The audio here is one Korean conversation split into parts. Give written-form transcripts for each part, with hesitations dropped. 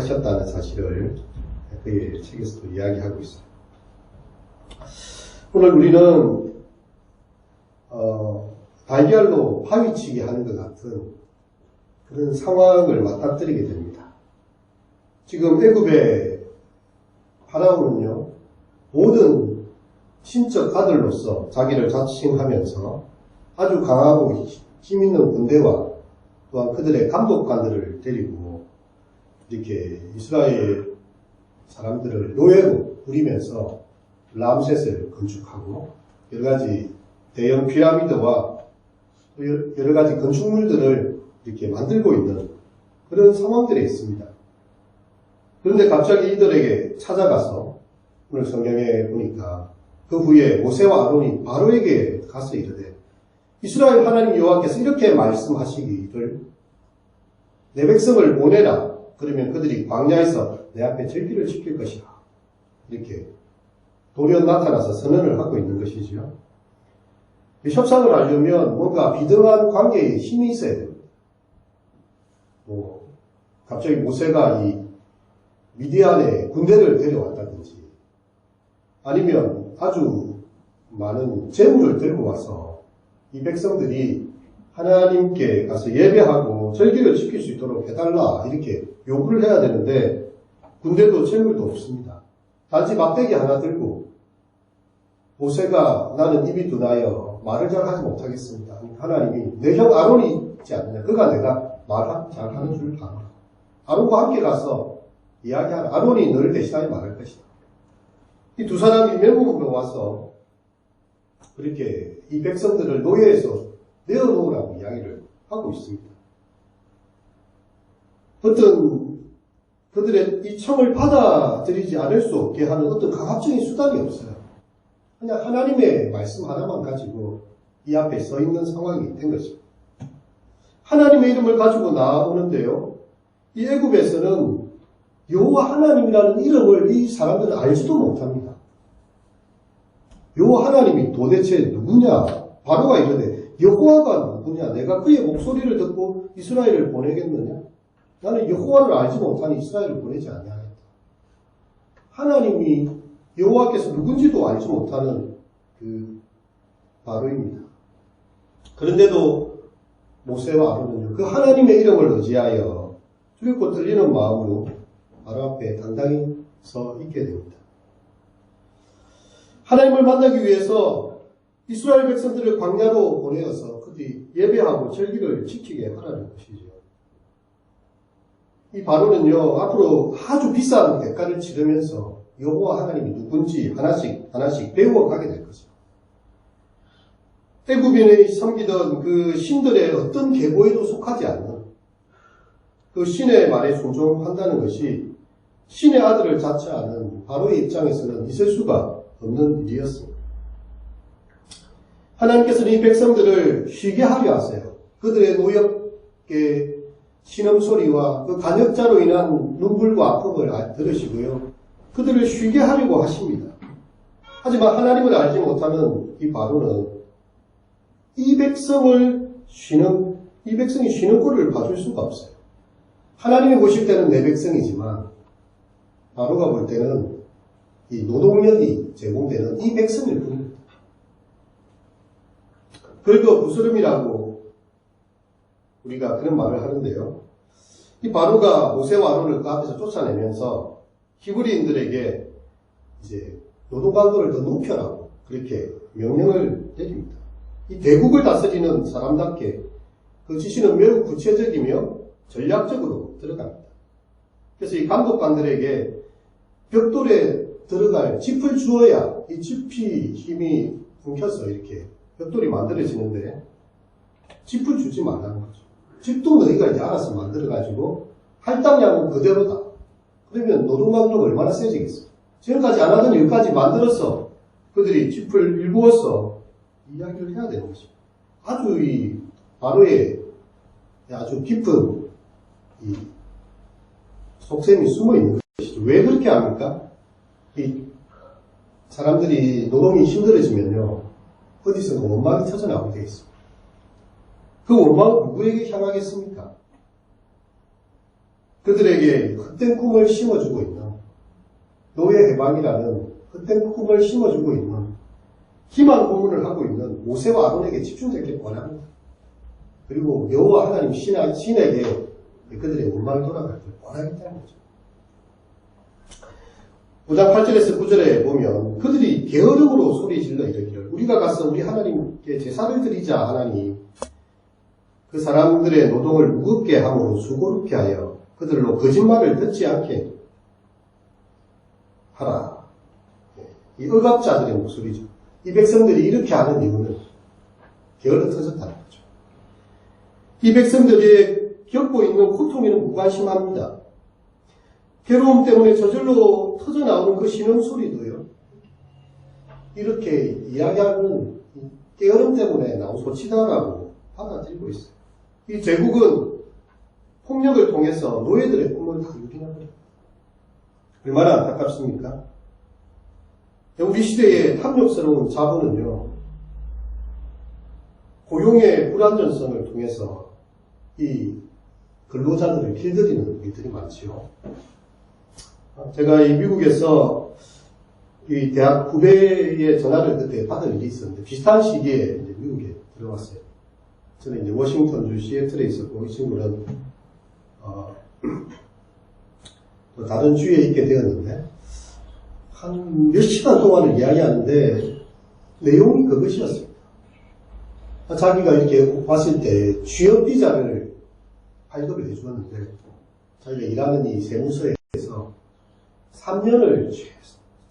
하셨다는 사실을 그의 책에서도 이야기하고 있어요. 오늘 우리는 달걀로 파위치기 하는 것 같은 그런 상황을 맞닥뜨리게 됩니다. 지금 애굽의 파라오는요, 모든 신적 아들로서 자기를 자칭하면서 아주 강하고 힘있는 군대와 또한 그들의 감독관들을 데리고 이렇게 이스라엘 사람들을 노예로 부리면서 람셋을 건축하고 여러가지 대형 피라미드와 여러가지 건축물들을 이렇게 만들고 있는 그런 상황들에 있습니다. 그런데 갑자기 이들에게 찾아가서 오늘 성경에 보니까 그 후에 모세와 아론이 바로에게 가서 이르되 이스라엘 하나님 여호와께서 이렇게 말씀하시기를 내 백성을 보내라. 그러면 그들이 광야에서 내 앞에 절기를 지킬 것이라. 이렇게 돌연 나타나서 선언을 하고 있는 것이지요. 협상을 하려면 뭔가 비등한 관계에 힘이 있어야 됩니다. 갑자기 모세가 이 미디안에 군대를 데려왔다든지 아니면 아주 많은 재물을 들고 와서 이 백성들이 하나님께 가서 예배하고 절기를 지킬 수 있도록 해달라 이렇게 요구를 해야 되는데 군대도 재물도 없습니다. 단지 막대기 하나 들고 모세가 나는 입이 둔하여 말을 잘 하지 못하겠습니다. 하나님이 내 형 아론이 있지 않느냐. 그가 내가 말 잘 하는 줄 아노라. 아론과 함께 가서 이야기하라. 아론이 너를 대신하여 말할 것이다. 이 두 사람이 맹목으로 와서 그렇게 이 백성들을 노예에서 내어놓으라고 이야기를 하고 있습니다. 어떤 그들의 이 청을 받아들이지 않을 수 없게 하는 어떤 강압적인 수단이 없어요. 그냥 하나님의 말씀 하나만 가지고 이 앞에 서 있는 상황이 된 것입니다. 하나님의 이름을 가지고 나오는데요. 이 애굽에서는 여호와 하나님이라는 이름을 이 사람들은 알지도 못합니다. 여호와 하나님이 도대체 누구냐? 바로가 이러되 여호와가 누구냐? 내가 그의 목소리를 듣고 이스라엘을 보내겠느냐? 나는 여호와를 알지 못하니 이스라엘을 보내지 아니하겠다. 하나님이 여호와께서 누군지도 알지 못하는 그 바로입니다. 그런데도 모세와 아론은요, 그 하나님의 이름을 의지하여 두렵고 떨리는 마음으로 바로 앞에 당당히 서 있게 됩니다. 하나님을 만나기 위해서 이스라엘 백성들을 광야로 보내어서 그들이 예배하고 절기를 지키게 하라는 것이죠. 이 바로는요, 앞으로 아주 비싼 대가를 치르면서 여호와 하나님이 누군지 하나씩 배워가게 될 것입니다. 애굽인이 섬기던 그 신들의 어떤 계보에도 속하지 않는 그 신의 말에 순종한다는 것이 신의 아들을 자처하는 바로의 입장에서는 있을 수가 없는 일이었습니다. 하나님께서는 이 백성들을 쉬게 하려 하세요. 그들의 노역의 신음소리와 그 간역자로 인한 눈물과 아픔을 들으시고요. 그들을 쉬게 하려고 하십니다. 하지만 하나님을 알지 못하는 이 바로는 이 백성이 쉬는 꼴을 봐줄 수가 없어요. 하나님이 보실 때는 내 백성이지만 바로가 볼 때는 이 노동력이 제공되는 이 백성일 뿐입니다. 그래도 부스름이라고 우리가 그런 말을 하는데요. 이 바로가 모세와 아론을 그 앞에서 쫓아내면서 히브리인들에게 이제 노동 강도를 더 높여라고 그렇게 명령을 내립니다. 이 대국을 다스리는 사람답게 그 지시는 매우 구체적이며 전략적으로 들어갑니다. 그래서 이 감독관들에게 벽돌에 들어갈 짚을 주어야 이 짚이 힘이 움켜서 이렇게 벽돌이 만들어지는데 짚을 주지 말라는 거죠. 짚도 너희가 이제 알아서 만들어가지고 할당량은 그대로다. 그러면 노동강도가 얼마나 세지겠어요. 지금까지 안 하던 일까지 만들어서 그들이 짚을 일구어서 이야기를 해야 되는 것입니다. 아주 이 바로의 아주 깊은 이 속셈이 숨어 있는 것이죠. 왜 그렇게 합니까? 이 사람들이 노동이 힘들어지면요, 어디서든 원망이 터져나오게 되어 있습니다. 그 원망은 누구에게 향하겠습니까? 그들에게 헛된 꿈을 심어주고 있는, 노예 해방이라는 헛된 꿈을 심어주고 있는, 희망 고문을 하고 있는 모세와 아론에게 집중되길 원합니다. 그리고 여호와 하나님 신에게 그들의 원망이 돌아갈 걸 원하기 때문이죠. 5장 8절에서 9절에 보면 그들이 게으름으로 소리 질러 이르기를 우리가 가서 우리 하나님께 제사를 드리자 하나니 그 사람들의 노동을 무겁게 함으로 수고롭게 하여 그들로 거짓말을 듣지 않게 하라. 이 억압자들의 목소리죠. 이 백성들이 이렇게 하는 이유는 게을러 터졌다는 거죠. 이 백성들이 겪고 있는 고통에는 무관심합니다. 괴로움 때문에 저절로 터져나오는 그 신음소리도요. 이렇게 이야기하는 게으름 때문에 나온 소치다라고 받아들이고 있어요. 이 제국은 폭력을 통해서 노예들의 꿈을 다 유린합니다. 얼마나 안타깝습니까? 우리 시대의 탐욕스러운 자본은요, 고용의 불안전성을 통해서 이 근로자들을 길들이는 일들이 많지요. 제가 이 미국에서 이 대학 후배의 전화를 그때 받은 일이 있었는데, 비슷한 시기에 이제 미국에 들어왔어요. 저는 이제 워싱턴주 시애틀에 있었고, 이 친구는, 또 다른 주에 있게 되었는데, 한 몇 시간 동안을 이야기하는데, 내용이 그것이었습니다. 자기가 이렇게 왔을 때 취업 비자를 발급을 해주었는데, 자기가 일하는 이 세무서에서 3년을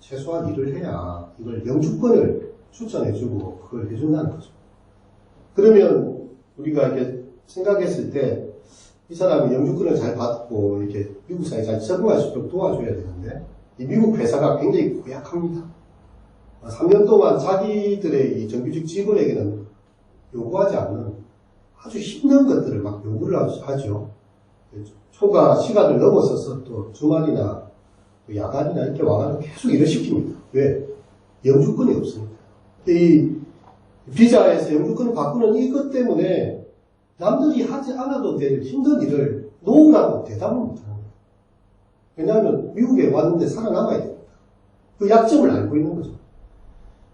최소한 일을 해야 이걸 영주권을 추천해주고 그걸 해준다는 거죠. 그러면 우리가 이렇게 생각했을 때 이 사람이 영주권을 잘 받고 이렇게 미국 사회에 잘 적응할 수 있도록 도와줘야 되는데 이 미국 회사가 굉장히 고약합니다. 3년 동안 자기들의 이 정규직 직원에게는 요구하지 않는 아주 힘든 것들을 막 요구를 하죠. 초과 시간을 넘어서서 또 주말이나 야간이나 이렇게 와가지고 계속 일을 시킵니다. 왜? 영주권이 없습니다. 이 비자에서 영주권을 바꾸는 이것 때문에 남들이 하지 않아도 될 힘든 일을 놓으라고 대답을 못합니다. 왜냐하면 미국에 왔는데 살아남아야 됩니다. 그 약점을 알고 있는 거죠.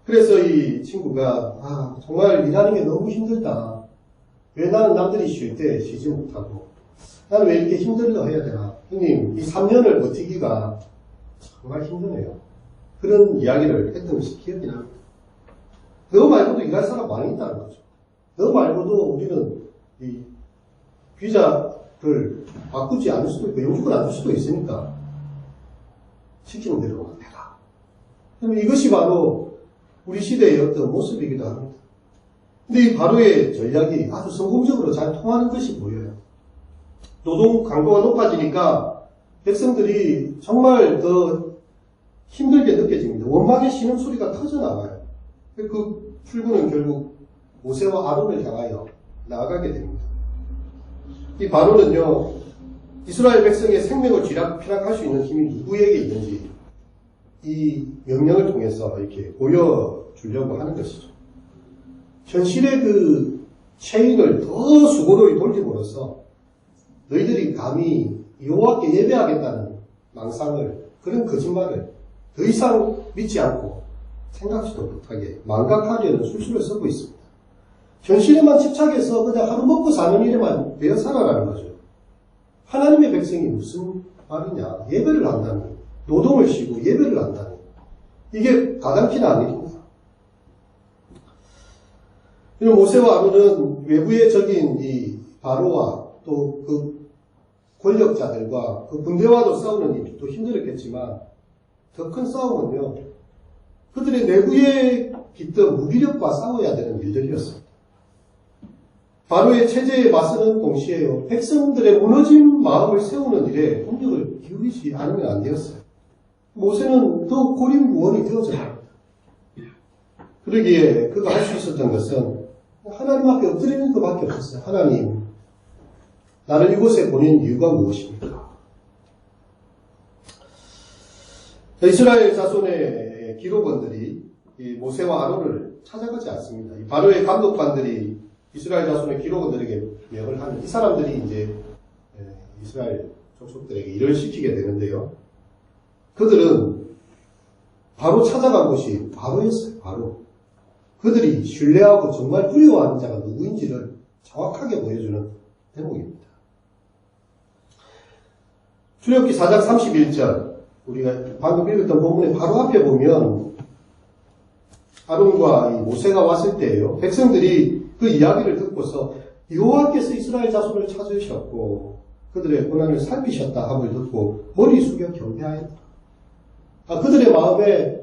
그래서 이 친구가 정말 일하는 게 너무 힘들다. 왜 나는 남들이 쉴 때 쉬지 못하고 나는 왜 이렇게 힘들어 해야 되나. 형님, 이 3년을 버티기가 정말 힘드네요. 그런 이야기를 했던 것이 기억이 납니다. 너 말고도 일할 사람 많이 있다는 거죠. 너 말고도 우리는 이 비자를 바꾸지 않을 수도 있고 영주권 안 줄 수도 있으니까 시키는 대로 해라. 그럼 이것이 바로 우리 시대의 어떤 모습이기도 합니다. 근데 이 바로의 전략이 아주 성공적으로 잘 통하는 것이 보여요. 노동 강도가 높아지니까 백성들이 정말 더 힘들게 느껴집니다. 원망의 신음소리가 터져나와요. 그 풀구는 결국 모세와 아론을 향하여 나아가게 됩니다. 이 바로는요, 이스라엘 백성의 생명을 쥐락펴락할 수 있는 힘이 누구에게 있는지 이 명령을 통해서 이렇게 보여주려고 하는 것이죠. 현실의 그 체인을 더 수고로이 돌림으로써 너희들이 감히 여호와께 예배하겠다는 망상을, 그런 거짓말을 더 이상 믿지 않고 생각지도 못하게 망각하려는 술수를 쓰고 있습니다. 현실에만 집착해서 그냥 하루 먹고 사는 일에만 매여 살아가는 거죠. 하나님의 백성이 무슨 말이냐. 예배를 한다니. 노동을 쉬고 예배를 한다니. 이게 가당키는 않은 일입니다. 그리고 모세와 아론은 외부의 적인 이 바로와 또 그 권력자들과 그 군대와도 싸우는 일이 또 힘들었겠지만 더 큰 싸움은요, 그들의 내부에 깃든 무기력과 싸워야 되는 일들이었습니다. 바로의 체제에 맞서는 동시에요, 백성들의 무너진 마음을 세우는 일에 동력을 기울이지 않으면 안 되었어요. 모세는 더 고립무원이 되어져야 합니다. 그러기에 그가 할 수 있었던 것은 하나님 앞에 엎드리는 것밖에 없었어요. 하나님, 나를 이곳에 보낸 이유가 무엇입니까? 이스라엘 자손의 기록원들이 모세와 아론을 찾아가지 않습니다. 바로의 감독관들이 이스라엘 자손의 기록원들에게 명을 하는, 이 사람들이 이제 이스라엘 족속들에게 일을 시키게 되는데요. 그들은 바로 찾아간 곳이 바로였어요. 바로. 그들이 신뢰하고 정말 두려워하는 자가 누구인지를 정확하게 보여주는 대목입니다. 출애굽기 4장 31절 우리가 방금 읽었던 본문의 바로 앞에 보면 아론과 이 모세가 왔을 때예요. 백성들이 그 이야기를 듣고서 여호와께서 이스라엘 자손을 찾으셨고 그들의 고난을 살피셨다 함을 듣고 머리 숙여 경배하였다. 그들의 마음에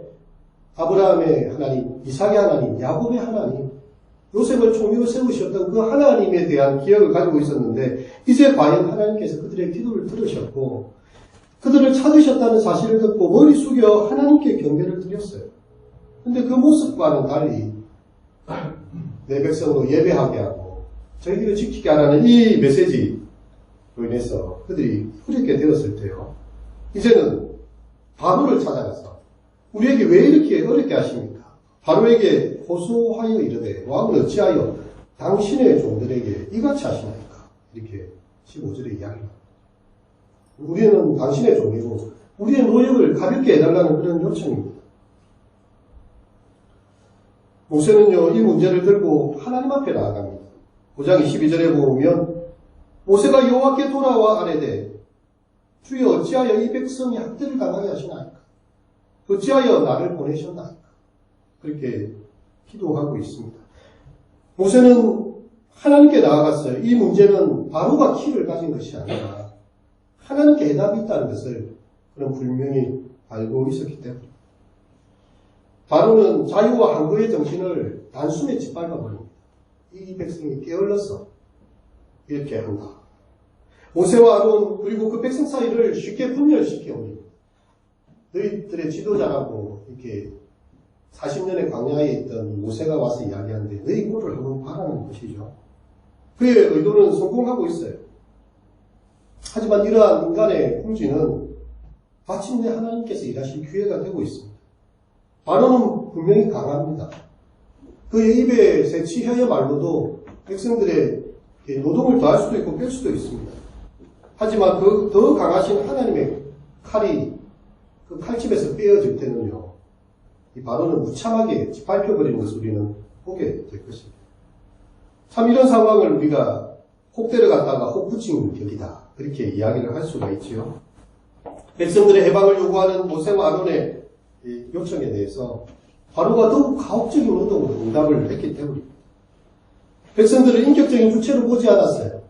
아브라함의 하나님, 이삭의 하나님, 야곱의 하나님, 요셉을 총리로 세우셨던 그 하나님에 대한 기억을 가지고 있었는데 이제 과연 하나님께서 그들의 기도를 들으셨고 그들을 찾으셨다는 사실을 듣고 머리 숙여 하나님께 경배를 드렸어요. 근데 그 모습과는 달리 내 백성으로 예배하게 하고 저희들을 지키게 하라는 이 메시지로 인해서 그들이 후렵게 되었을 때요. 이제는 바로를 찾아가서 우리에게 왜 이렇게 어렵게 하십니까? 바로에게 호소하여 이르되 왕은 어찌하여 당신의 종들에게 이같이 하시나이까? 이렇게 15절에 이야기합니다. 우리는 당신의 종이고 우리의 노역을 가볍게 해달라는 그런 요청입니다. 모세는요, 이 문제를 들고 하나님 앞에 나아갑니다. 9장 22절에 보면 모세가 여호와께 돌아와 아뢰되 주여 어찌하여 이 백성이 학대를 당하게 하시나이까? 어찌하여 나를 보내셨나이까? 그렇게 기도하고 있습니다. 모세는 하나님께 나아갔어요. 이 문제는 바로가 키를 가진 것이 아니라 하나님께 해답이 있다는 것을 그런 분명히 알고 있었기 때문에 바로는 자유와 항거의 정신을 단숨에 짓밟아버립니다. 이 백성이 게을러서 이렇게 한다. 모세와 아론 그리고 그 백성 사이를 쉽게 분열시켜 올립니다. 너희들의 지도자라고 이렇게 40년의 광야에 있던 모세가 와서 이야기하는데 너희 꼴을 한번 봐라는 것이죠. 그의 의도는 성공하고 있어요. 하지만 이러한 인간의 궁지는 마침내 하나님께서 일하실 기회가 되고 있습니다. 바로는 분명히 강합니다. 그의 입에 새치 혀의 말로도 백성들의 노동을 더할 수도 있고 뺄 수도 있습니다. 하지만 그 더 강하신 하나님의 칼이 그 칼집에서 빼어질 때는요, 이 바로는 무참하게 짓밟혀버리는 것을 우리는 보게 될 것입니다. 참 이런 상황을 우리가 혹 데려갔다가 혹 붙인 격이다. 그렇게 이야기를 할 수가 있지요. 백성들의 해방을 요구하는 모세와 아론의 요청에 대해서 바로가 더욱 가혹적인 운동으로 응답을 했기 때문입니다. 백성들을 인격적인 주체로 보지 않았어요.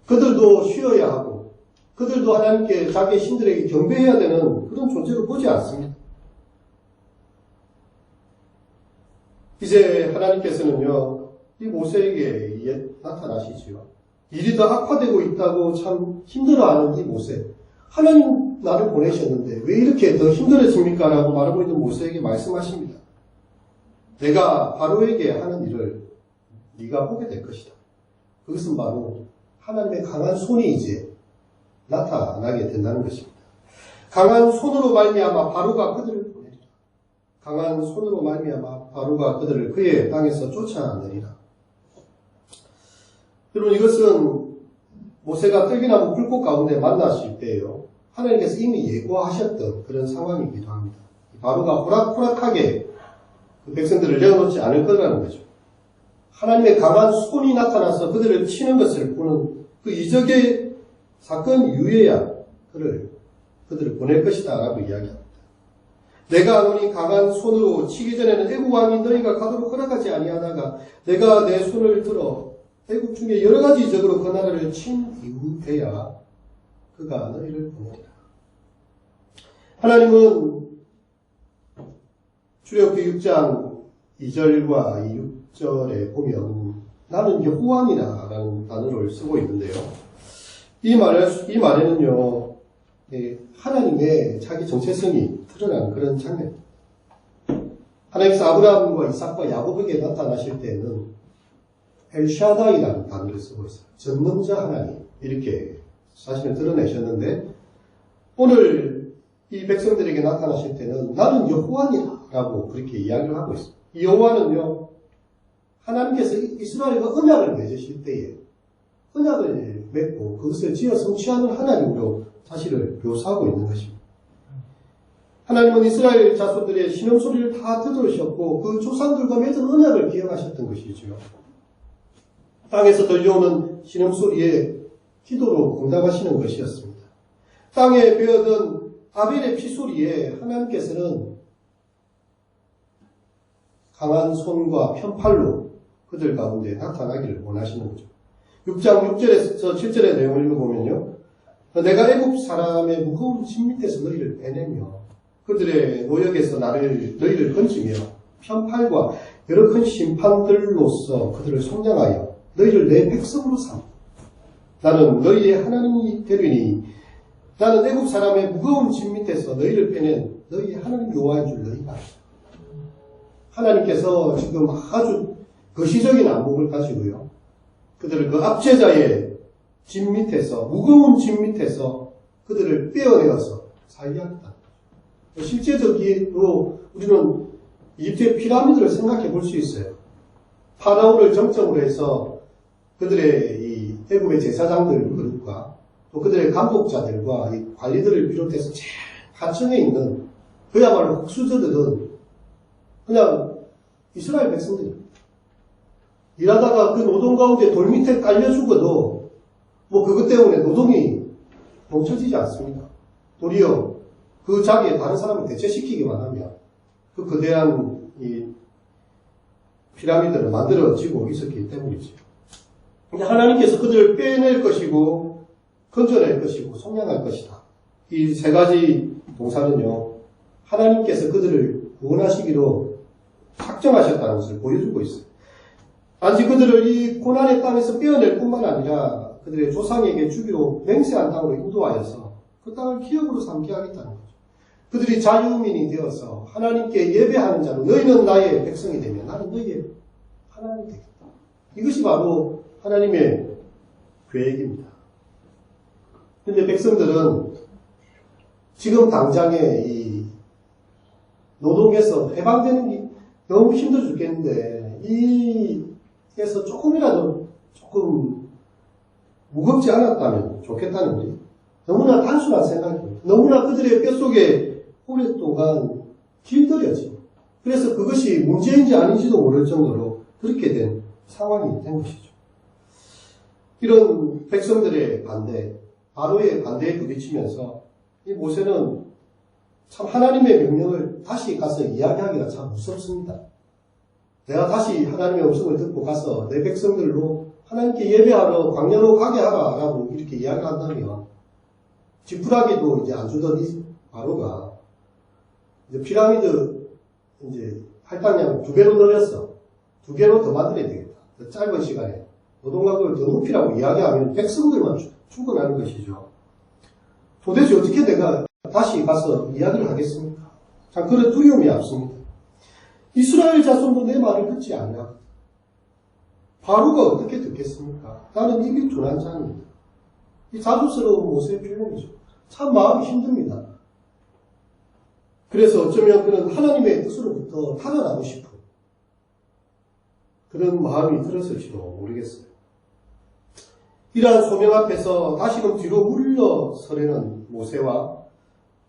그들도 쉬어야 하고 그들도 하나님께 자기의 신들에게 경배해야 되는 그런 존재로 보지 않습니다. 이제 하나님께서는요, 이 모세에게 나타나시지요. 일이 더 악화되고 있다고 참 힘들어하는 이 모세. 하나님 나를 보내셨는데 왜 이렇게 더 힘들어집니까? 라고 말하고 있는 모세에게 말씀하십니다. 내가 바로에게 하는 일을 네가 보게 될 것이다. 그것은 바로 하나님의 강한 손이 이제 나타나게 된다는 것입니다. 강한 손으로 말미암아 바로가 그들을 보내리라. 강한 손으로 말미암아 바로가 그들을 그의 땅에서 쫓아내리라. 여러분, 이것은 모세가 떨기나무 불꽃 가운데 만났을 때예요. 하나님께서 이미 예고하셨던 그런 상황이기도 합니다. 바로가 호락호락하게 그 백성들을 내어놓지 않을 거라는 거죠. 하나님의 강한 손이 나타나서 그들을 치는 것을 보는 그 이적의 사건 이후에야 그들을 보낼 것이다 라고 이야기합니다. 내가 너희 강한 손으로 치기 전에는 애국 왕이 너희가 가도록 허락하지 아니하다가 내가 내 손을 들어 애국 중에 여러 가지 이적으로 그 나라를 친 이후에야 그가 너희를 보내리라. 하나님은 출애굽기 6장 2절과 6절에 보면 나는 여호와니라 라는 단어를 쓰고 있는데요. 이 말에는요, 하나님의 자기 정체성이 드러나는 그런 장면입니다. 하나님께서 아브라함과 이삭과 야곱에게 나타나실 때는 엘샤다이라는 단어를 쓰고 있어요. 전능자 하나님, 이렇게 사실은 드러내셨는데 오늘 이 백성들에게 나타나실 때는 나는 여호와니라 라고 그렇게 이야기를 하고 있습니다. 이 여호와는요, 하나님께서 이스라엘과 언약을 맺으실 때에 언약을 맺고 그것을 지어 성취하는 하나님으로 사실을 묘사하고 있는 것입니다. 하나님은 이스라엘 자손들의 신음소리를 다 들으셨고 그 조상들과 맺은 언약을 기억하셨던 것이죠. 땅에서 들려오는 신음소리에 기도로 응답하시는 것이었습니다. 땅에 베어든 아벨의 피소리에 하나님께서는 강한 손과 편팔로 그들 가운데 나타나기를 원하시는 거죠. 6장 6절에서 7절의 내용을 읽어보면요. 내가 애굽 사람의 무거운 짐 밑에서 너희를 빼내며 그들의 노역에서 너희를 건지며 편팔과 여러 큰 심판들로서 그들을 속량하여 너희를 내 백성으로 삼. 나는 너희의 하나님이 되리니 나는 애굽 사람의 무거운 짐 밑에서 너희를 빼낸 너희의 하나님 여호와인 줄 너희가 알라. 하나님께서 지금 아주 거시적인 안목을 가지고요. 그들을 그 압제자의 짐 밑에서 무거운 짐 밑에서 그들을 빼어내어서 살리하겠다. 실제적으로 우리는 이집트의 피라미드를 생각해 볼 수 있어요. 파라오를 정점으로 해서 그들의 이 애굽의 제사장들 그룹과 또 그들의 감독자들과 이 관리들을 비롯해서 제일 하층에 있는 그야말로 흑수저들은 그냥 이스라엘 백성들입니다. 일하다가 그 노동 가운데 돌 밑에 깔려 죽어도 뭐 그것 때문에 노동이 멈춰지지 않습니다. 도리어 그 자기의 다른 사람을 대체시키기만 하면 그 거대한 이 피라미드를 만들어지고 있었기 때문이죠. 근데 하나님께서 그들을 빼낼 것이고 건져낼 것이고 속량할 것이다. 이 세 가지 동사는요. 하나님께서 그들을 구원하시기로 작정하셨다는 것을 보여주고 있어요. 단지 그들을 이 고난의 땅에서 빼어낼 뿐만 아니라 그들의 조상에게 주기로 맹세한 땅으로 인도하여서 그 땅을 기업으로 삼게 하겠다는 거죠. 그들이 자유민이 되어서 하나님께 예배하는 자로 너희는 나의 백성이 되면 나는 너희의 하나님이 되겠다. 이것이 바로 하나님의 계획입니다. 그런데 백성들은 지금 당장에 이 노동에서 해방되는 게 너무 힘들어 죽겠는데 이에서 조금이라도 조금 무겁지 않았다면 좋겠다는 거예요. 너무나 단순한 생각입니다. 너무나 그들의 뼛속에 오랫동안 길들여진 그래서 그것이 문제인지 아닌지도 모를 정도로 그렇게 된 상황이 된 것이죠. 이런 백성들의 반대, 바로의 반대에 부딪히면서 이 모세는 참 하나님의 명령을 다시 가서 이야기하기가 참 무섭습니다. 내가 다시 하나님의 음성을 듣고 가서 내 백성들로 하나님께 예배하러 광야로 가게 하라 라고 이렇게 이야기한다면 지푸라기도 이제 안 주던 이 바로가 이제 피라미드 이제 할당량 2배로 늘렸어. 2개로 더 만들어야 되겠다. 더 짧은 시간에 노동강도를 더 높이라고 이야기하면 백성들만 죽어나는 것이죠. 도대체 어떻게 내가 다시 가서 이야기를 하겠습니까? 참 그런 두려움이 앞섭니다. 이스라엘 자손도 내 말을 듣지 않냐? 바로가 어떻게 듣겠습니까? 나는 입이 둔한 자입니다. 이 자주스러운 모세의 표현이죠. 참 마음이 힘듭니다. 그래서 어쩌면 그는 하나님의 뜻으로부터 탈환하고 싶은 그런 마음이 들었을지도 모르겠어요. 이러한 소명 앞에서 다시금 뒤로 물러서려는 모세와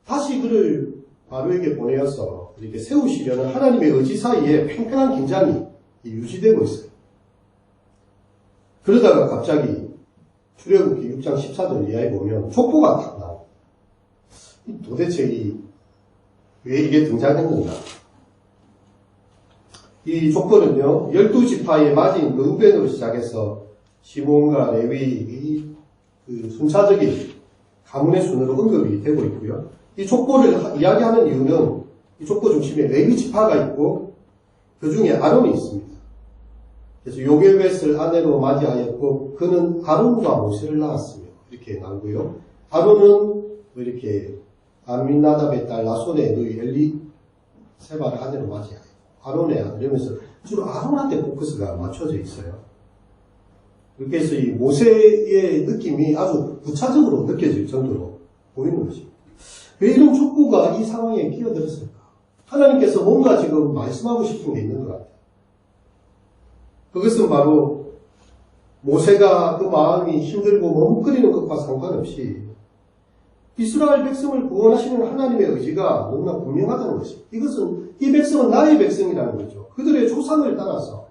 다시 그를 바로에게 보내어서 이렇게 세우시려는 하나님의 의지 사이에 팽팽한 긴장이 유지되고 있어요. 그러다가 갑자기 출애굽기 6장 14절 이하에 보면 족보가 딱 나옵니다. 도대체 왜 이게 등장했는가? 이 족보는요, 12지파의 맞인 르우벤으로 시작해서 시몬과 레위, 그 순차적인 가문의 순으로 언급이 되고 있고요. 이 족보를 이야기하는 이유는 이 족보 중심에 레위 지파가 있고 그 중에 아론이 있습니다. 그래서 요게벳을 아내로 맞이하였고 그는 아론과 모세를 낳았으며 이렇게 나오고요. 아론은 이렇게 암민나답의 딸 나손의 누이 엘리세바를 아내로 맞이하여 아론의 아들 이러면서 주로 아론한테 포커스가 맞춰져 있어요. 그렇게 해서 이 모세의 느낌이 아주 부차적으로 느껴질 정도로 보이는 것입니다. 왜 이런 족보가 이 상황에 끼어들었을까? 하나님께서 뭔가 지금 말씀하고 싶은 게 있는 것 같아요. 그것은 바로 모세가 그 마음이 힘들고 머뭇거리는 것과 상관없이 이스라엘 백성을 구원하시는 하나님의 의지가 너무나 분명하다는 것이. 이것은 이 백성은 나의 백성이라는 거죠. 그들의 조상을 따라서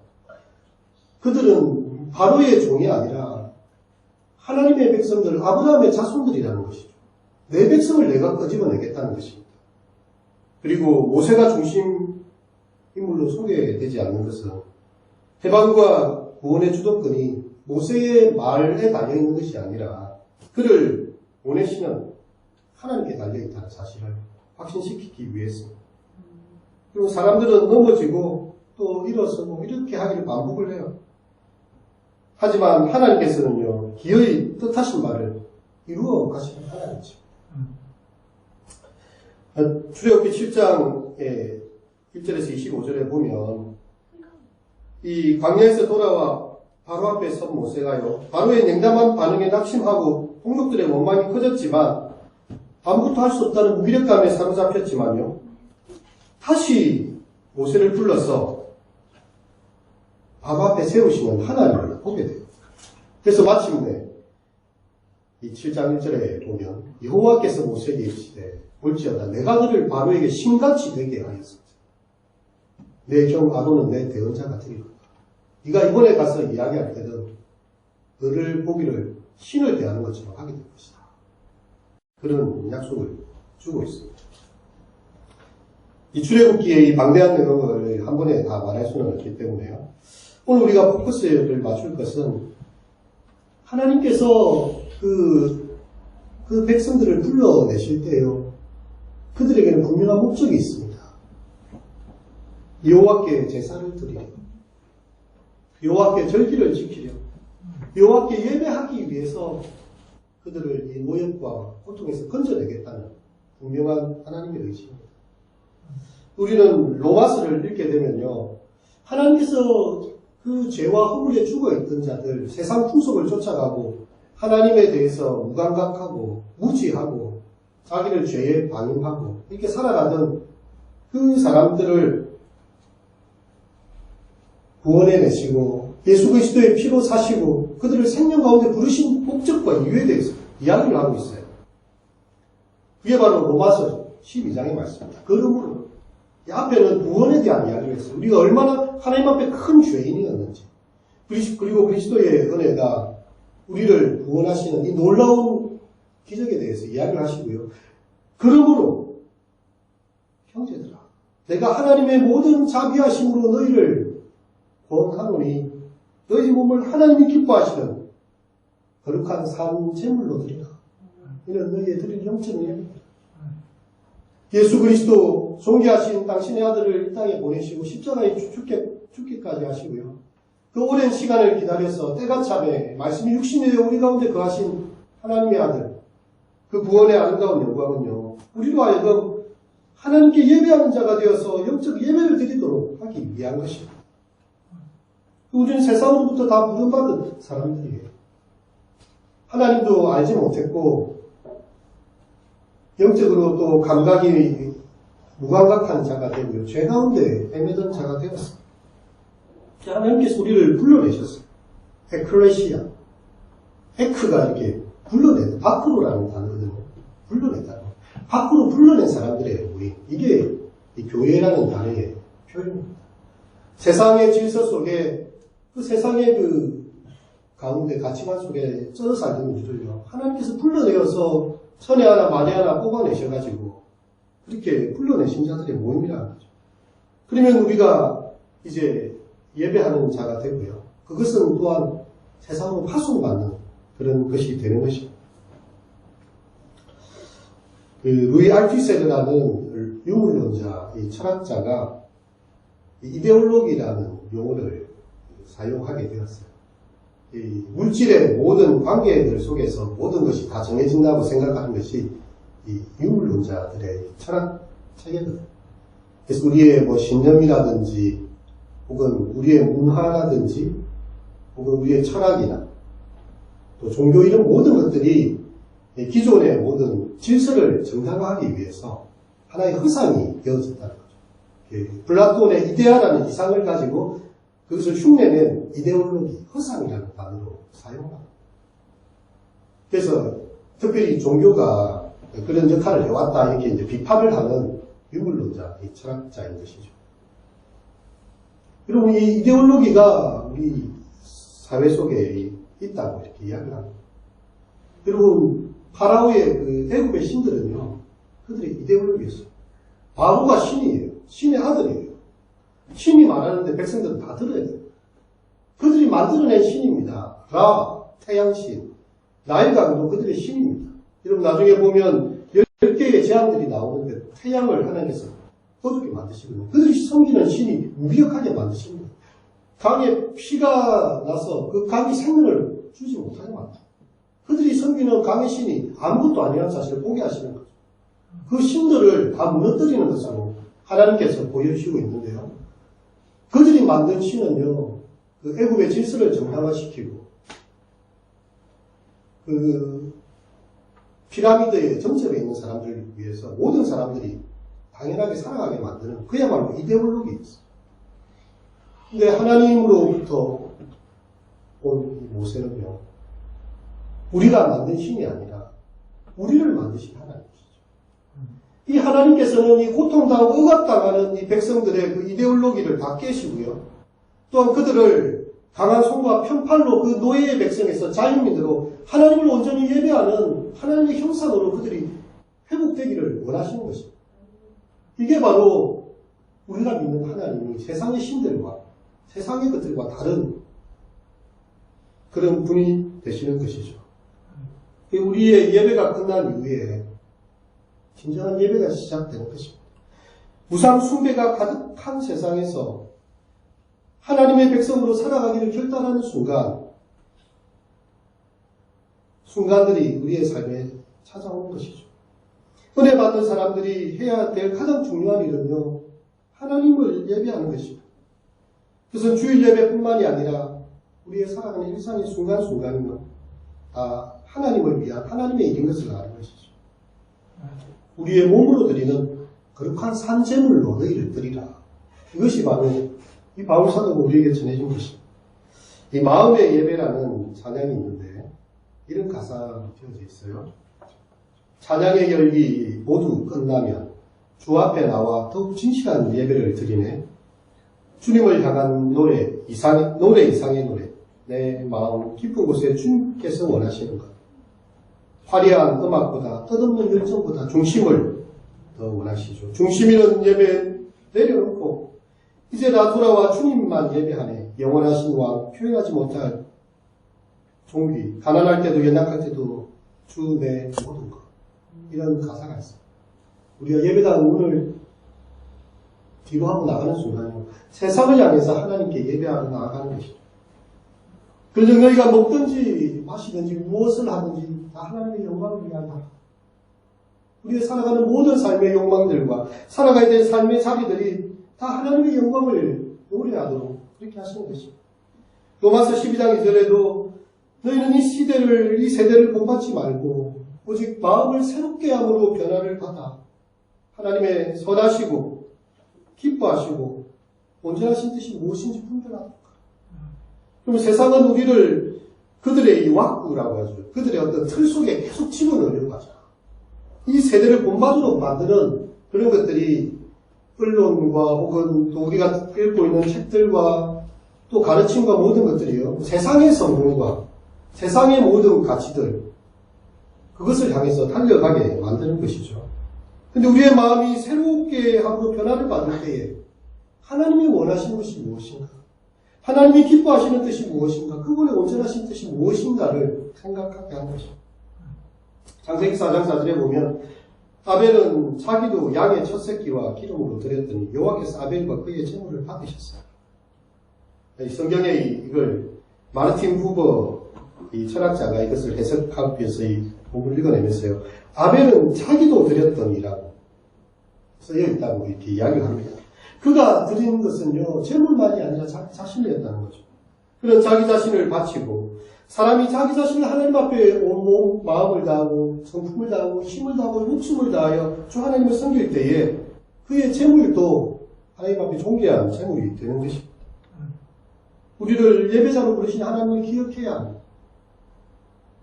그들은 바로의 종이 아니라 하나님의 백성들, 아브라함의 자손들이라는 것이죠. 내 백성을 내가 끄집어내겠다는 것입니다. 그리고 모세가 중심 인물로 소개되지 않는 것은 해방과 구원의 주도권이 모세의 말에 달려있는 것이 아니라 그를 보내시는 하나님께 달려있다는 사실을 확신시키기 위해서입니다. 그리고 사람들은 넘어지고 또 일어서고 이렇게 하기를 반복을 해요. 하지만 하나님께서는요, 기어이 뜻하신 말을 이루어 가시는 하나님이죠. 출애굽기 7장의 1절에서 25절에 보면 이 광야에서 돌아와 바로 앞에 선 모세가요, 바로의 냉담한 반응에 낙심하고 동족들의 원망이 커졌지만 아무것도 할 수 없다는 무기력감에 사로잡혔지만요, 다시 모세를 불러서 바로 앞에 세우시는 하나님을 보게 돼요. 그래서 마침내 이 7장 1절에 보면 여호와께서 모세에게 이르시되 볼지어다 내가 그를 바로에게 신같이 되게 하였습니다. 내 종 아론은 내 대언자가 되리로다. 네가 이번에 가서 이야기할 때는 그를 보기를 신을 대하는 것처럼 하게 될 것이다. 그런 약속을 주고 있습니다. 이 출애굽기의 이 방대한 내용을 한 번에 다 말할 수는 없기 때문에요. 오늘 우리가 포커스를 맞출 것은 하나님께서 그 백성들을 불러내실 때요, 그들에게는 분명한 목적이 있습니다. 여호와께 제사를 드리려, 여호와께 절기를 지키려, 여호와께 예배하기 위해서 그들을 이 모욕과 고통에서 건져내겠다는 분명한 하나님의 의지입니다. 우리는 로마서를 읽게 되면요, 하나님께서 그 죄와 허물에 죽어있던 자들, 세상 풍속을 쫓아가고 하나님에 대해서 무감각하고 무지하고 자기를 죄에 방임하고 이렇게 살아가던 그 사람들을 구원해내시고 예수 그리스도의 피로 사시고 그들을 생명 가운데 부르신 목적과 이유에 대해서 이야기를 하고 있어요. 그게 바로 로마서 12장의 말씀입니다. 그러므로 이 앞에는 구원에 대한 이야기를 했어요. 우리가 얼마나 하나님 앞에 큰 죄인이었는지, 그리고 그리스도의 은혜가 우리를 구원하시는 이 놀라운 기적에 대해서 이야기를 하시고요. 그러므로 형제들아, 내가 하나님의 모든 자비하심으로 너희를 구원하노니 너희 몸을 하나님이 기뻐하시는 거룩한 산 제물로 드리라. 이는 너희의 드릴 영적인 예배입니다. 예수 그리스도 존귀하신 당신의 아들을 이 땅에 보내시고 십자가에 죽기까지 하시고요. 그 오랜 시간을 기다려서 때가 참에 말씀이 육신이 되어 우리 가운데 거하신 하나님의 아들, 그 구원의 아름다운 영광은요, 우리로 하여금 하나님께 예배하는 자가 되어서 영적 예배를 드리도록 하기 위한 것입니다. 우리는 세상으로부터 다 부름받은 사람들이에요. 하나님도 알지 못했고 영적으로 또 감각이 무감각한 자가 되고요, 죄 가운데 헤매던 자가 되었습니다. 하나님께서 우리를 불러내셨어요. 에클레시아, 에크가 이렇게 불러내는, 밖으로라는 단어거든요. 불러냈다는 거. 밖으로 불러낸 사람들이에요, 우리. 이게 이 교회라는 단어의 표현입니다. 세상의 질서 속에, 그 세상의 그 가운데 가치관 속에 쪄서 살던 우리들요, 하나님께서 불러내어서 천에 하나 만에 하나 뽑아내셔가지고 그렇게 불러내신 자들의 모임이라는 거죠. 그러면 우리가 이제 예배하는 자가 되고요, 그것은 또한 세상으로 파송받는 그런 것이 되는 것입니다. 루이 알투세르라는 유물론자, 이 철학자가 이데올로기라는 용어를 사용하게 되었어요. 이 물질의 모든 관계들 속에서 모든 것이 다 정해진다고 생각하는 것이 이 유물론자들의 철학 체계거든요. 그래서 우리의 뭐 신념이라든지 혹은 우리의 문화라든지 혹은 우리의 철학이나 또 종교 이런 모든 것들이 기존의 모든 질서를 정당화하기 위해서 하나의 허상이 되어졌다는 거죠. 플라톤의 이데아라는 이상을 가지고 그것을 흉내낸 이데올로기, 허상이라는 단어로 사용합니다. 그래서 특별히 종교가 그런 역할을 해왔다 이렇게 이제 비판을 하는 유물론자, 이 철학자인 것이죠. 여러분 이 이데올로기가 우리 사회 속에 있다고 이렇게 이야기를 합니다. 여러분 파라오의 그 애굽의 신들은요, 그들의 이데올로기였어요. 바로가 신이에요. 신의 아들이에요. 신이 말하는데 백성들은 다 들어야 돼요. 그들이 만들어낸 신입니다. 라, 태양신, 나일강도 그들의 신입니다. 여러분 나중에 보면 10개의 재앙들이 나오는데 태양을 하나님께서 어둡게 만드시거든요. 그들이 섬기는 신이 무기력하게 만드십니다. 강에 피가 나서 그 강이 생명을 주지 못하게 만듭니다. 그들이 섬기는 강의 신이 아무것도 아니라는 사실을 보게 하시는 거죠. 그 신들을 다 무너뜨리는 것으로 하나님께서 보여주시고 있는데요. 그들이 만든 신은요, 그 애굽의 질서를 정당화시키고, 그 피라미드의 정점에 있는 사람들을 위해서 모든 사람들이 당연하게 살아가게 만드는 그야말로 이데올로기였어요. 근데 하나님으로부터 온 이 모세는요, 우리가 만든 신이 아니라 우리를 만드신 하나님이시죠. 이 하나님께서는 이 고통당하고 억압당하는 이 백성들의 그 이데올로기를 다 깨시고요. 또한 그들을 강한 손과 편팔로 그 노예의 백성에서 자유민으로 하나님을 온전히 예배하는 하나님의 형상으로 그들이 회복되기를 원하시는 것입니다. 이게 바로 우리가 믿는 하나님이 세상의 신들과 세상의 것들과 다른 그런 분이 되시는 것이죠. 우리의 예배가 끝난 이후에 진정한 예배가 시작되는 것입니다. 무상 숭배가 가득한 세상에서 하나님의 백성으로 살아가기를 결단하는 순간들이 우리의 삶에 찾아오는 것이죠. 은혜 받는 사람들이 해야 될 가장 중요한 일은요, 하나님을 예배하는 것입니다. 그것은 주일 예배뿐만이 아니라 우리의 살아가는 일상의 순간순간은요, 다 하나님을 위한 하나님의 일인 것을 아는 것이죠. 우리의 몸으로 드리는 거룩한 산제물로 너희를 드리라. 이것이 바로 이 바울사도가 우리에게 전해준 것입니다. 이 마음의 예배라는 찬양이 있는데 이런 가사가 되어져 있어요. 찬양의 열기 모두 끝나면 주 앞에 나와 더욱 진실한 예배를 드리네. 주님을 향한 노래 이상의 노래. 내 마음 깊은 곳에 주님께서 원하시는 것. 화려한 음악보다 뜻없는 열정보다 중심을 더 원하시죠. 중심 있는 예배 내려놓고 이제 나 돌아와 주님만 예배하네. 영원하신 왕 표현하지 못할 종기 가난할 때도 연약할 때도 주 내 모든 것. 이런 가사가 있어요. 우리가 예배당 문을 뒤로 하고 나가는 순간이요, 세상을 향해서 하나님께 예배하러 나아가는 것이죠. 그래서 너희가 먹든지 마시든지 무엇을 하든지 다 하나님의 영광을 위하다. 우리가 살아가는 모든 삶의 욕망들과 살아가야 될 삶의 자리들이 다 하나님의 영광을 노래하도록 그렇게 하시는 것입니다. 로마서 12장 2절에도 너희는 이 세대를 본받지 말고 오직 마음을 새롭게 함으로 변화를 받아 하나님의 선하시고 기뻐하시고 온전하신 뜻이 무엇인지 분별하도록. 그럼 세상은 우리를 그들의 이 왁구라고 하죠. 그들의 어떤 틀 속에 계속 집어넣으려고 하죠. 이 세대를 본받으로 만드는 그런 것들이 언론과 혹은 또 우리가 읽고 있는 책들과 또 가르침과 모든 것들이요, 세상의 성공과 세상의 모든 가치들, 그것을 향해서 달려가게 만드는 것이죠. 근데 우리의 마음이 새롭게 함으로 변화를 받을 때에 하나님이 원하시는 것이 무엇인가? 하나님이 기뻐하시는 뜻이 무엇인가? 그분의 온전하신 뜻이 무엇인가를 생각하게 하는 것입니다. 창세기 4장 4절에 보면 아벨은 자기도 양의 첫 새끼와 기름으로 드렸더니 여호와께서 아벨과 그의 제물을 받으셨어요. 이 성경에 이걸 마르틴 후버 이 철학자가 이것을 해석하기 위해서 이 본을 읽어내면서요, 아벨은 자기도 드렸더니라고 쓰여 있다고 이렇게 이야기를 합니다. 그가 드린 것은요, 재물만이 아니라 자기 자신이었다는 거죠. 그런 자기 자신을 바치고, 사람이 자기 자신을 하나님 앞에 온 마음을 다하고, 성품을 다하고, 힘을 다하고, 목숨을 다하여 주 하나님을 섬길 때에 그의 재물도 하나님 앞에 존귀한 재물이 되는 것입니다. 우리를 예배자로 부르신 하나님을 기억해야 합니다.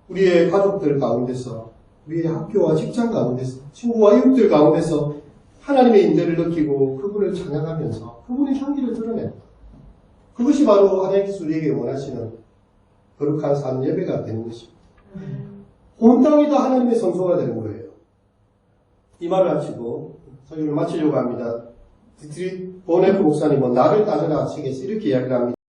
우리의 가족들 가운데서 우리의 학교와 직장 가운데서, 친구와 이웃들 가운데서 하나님의 임재를 느끼고 그분을 찬양하면서 그분의 향기를 드러냅니다. 그것이 바로 하나님께서 우리에게 원하시는 거룩한 삶 예배가 되는 것입니다. 온 땅이 다 하나님의 성소가 되는 거예요. 이 말을 마치고 설교를 마치려고 합니다. 디트리 보네프 목사님은 나를 따르라 책에서 이렇게 이야기를 합니다.